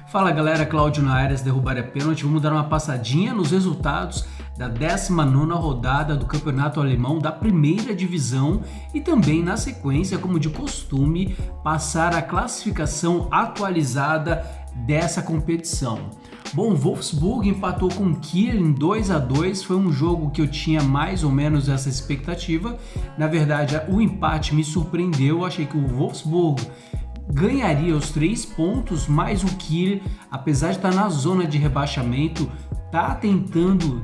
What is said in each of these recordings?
Fala galera, Cláudio na área, derrubar é pênalti. Vamos dar uma passadinha nos resultados da 19ª rodada do Campeonato Alemão da primeira divisão e também na sequência, como de costume, passar a classificação atualizada dessa competição. Bom, Wolfsburg empatou com Kiel em 2-2, foi um jogo que eu tinha mais ou menos essa expectativa. Na verdade, o empate me surpreendeu, eu achei que o Wolfsburg ganharia os 3 pontos, mas o Kiel, apesar de estar na zona de rebaixamento, está tentando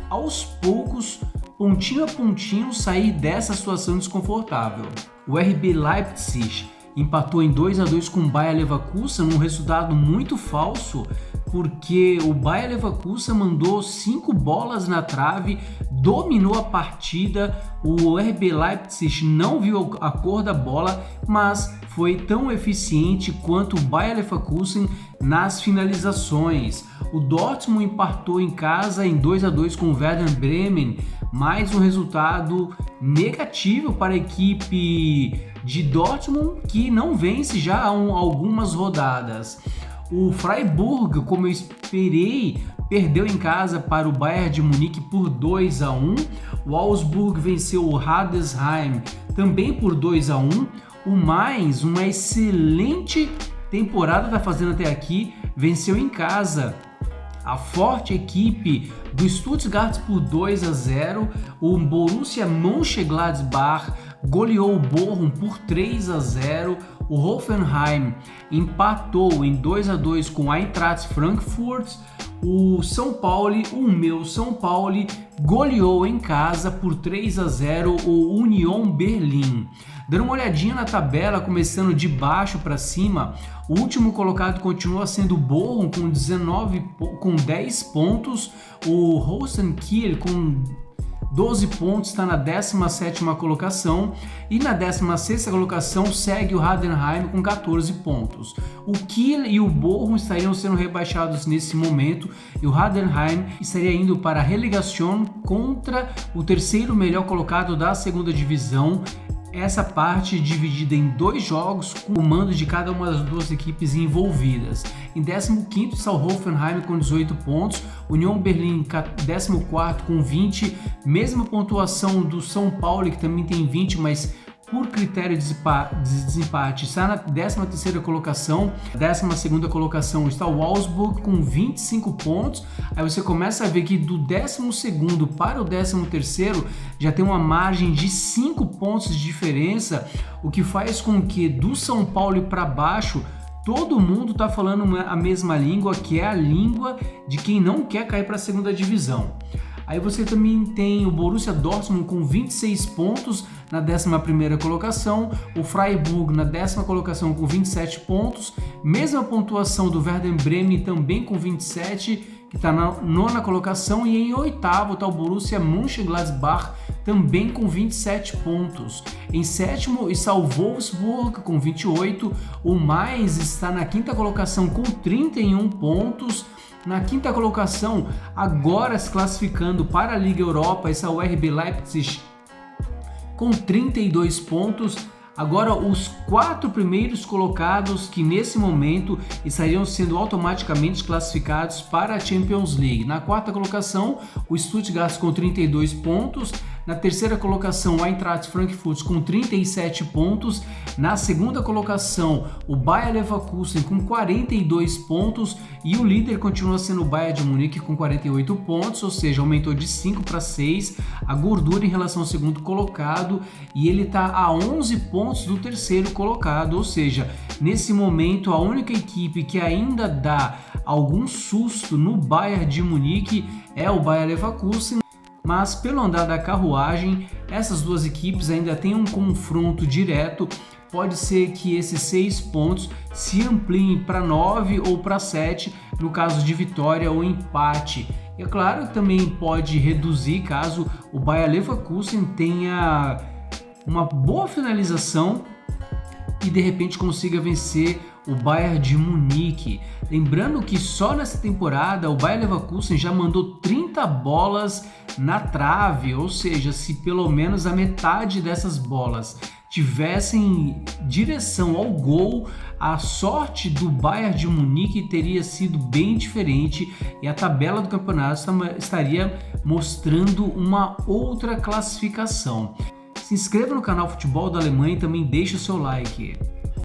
aos poucos, pontinho a pontinho, sair dessa situação desconfortável. O RB Leipzig empatou em 2-2 com o Bayer Leverkusen, um resultado muito falso, porque o Bayer Leverkusen mandou 5 bolas na trave, dominou a partida, o RB Leipzig não viu a cor da bola, mas foi tão eficiente quanto o Bayer Leverkusen nas finalizações. O Dortmund empatou em casa em 2-2 com o Werder Bremen, mais um resultado negativo para a equipe de Dortmund, que não vence já há algumas rodadas. O Freiburg, como eu esperei, perdeu em casa para o Bayern de Munique por 2-1. O Augsburg venceu o Hildesheim também por 2-1. O Mainz, uma excelente temporada está fazendo até aqui, venceu em casa a forte equipe do Stuttgart por 2-0. O Borussia Mönchengladbach goleou o Bochum por 3-0. O Hoffenheim empatou em 2-2 com a Eintracht Frankfurt. O meu São Paulo, goleou em casa por 3-0 o Union Berlin. Dando uma olhadinha na tabela, começando de baixo para cima, o último colocado continua sendo o Bochum com 10 pontos. O Holstein Kiel com 12 pontos está na 17ª colocação e na 16ª colocação segue o Heidenheim com 14 pontos. O Kiel e o Bochum estariam sendo rebaixados nesse momento e o Heidenheim estaria indo para a relegação contra o terceiro melhor colocado da segunda divisão. Essa parte dividida em 2 jogos com o mando de cada uma das duas equipes envolvidas. Em 15º está o Hoffenheim com 18 pontos, Union Berlin 14º com 20, mesma pontuação do São Paulo, que também tem 20, mas por critério de desempate está na 13ª colocação. 12ª colocação está o Augsburg com 25 pontos. Aí você começa a ver que do 12º para o 13º já tem uma margem de 5 pontos de diferença, o que faz com que do São Paulo para baixo todo mundo está falando a mesma língua, que é a língua de quem não quer cair para a segunda divisão. Aí você também tem o Borussia Dortmund com 26 pontos na 11ª colocação, o Freiburg na 10ª colocação com 27 pontos, mesma pontuação do Werder Bremen também com 27, que está na 9ª colocação, e em 8º está o Borussia Mönchengladbach também com 27 pontos. Em 7º está o Wolfsburg com 28, o Mainz está na 5ª colocação com 31 pontos. Na 5ª colocação, agora se classificando para a Liga Europa, está o RB Leipzig com 32 pontos. Agora os 4 primeiros colocados que nesse momento estariam sendo automaticamente classificados para a Champions League. Na 4ª colocação, o Stuttgart com 32 pontos. Na 3ª colocação, o Eintracht Frankfurt com 37 pontos. Na 2ª colocação, o Bayer Leverkusen com 42 pontos. E o líder continua sendo o Bayern de Munique com 48 pontos, ou seja, aumentou de 5 para 6 a gordura em relação ao segundo colocado. E ele está a 11 pontos do terceiro colocado, ou seja, nesse momento a única equipe que ainda dá algum susto no Bayern de Munique é o Bayer Leverkusen. Mas pelo andar da carruagem, essas duas equipes ainda têm um confronto direto. Pode ser que esses 6 pontos se ampliem para 9 ou para 7 no caso de vitória ou empate. E é claro que também pode reduzir caso o Bayer Leverkusen tenha uma boa finalização e de repente consiga vencer o Bayern de Munique. Lembrando que só nessa temporada o Bayer Leverkusen já mandou 30 bolas na trave, ou seja, se pelo menos a metade dessas bolas tivessem direção ao gol, a sorte do Bayern de Munique teria sido bem diferente e a tabela do campeonato estaria mostrando uma outra classificação. Se inscreva no canal Futebol da Alemanha e também deixe o seu like.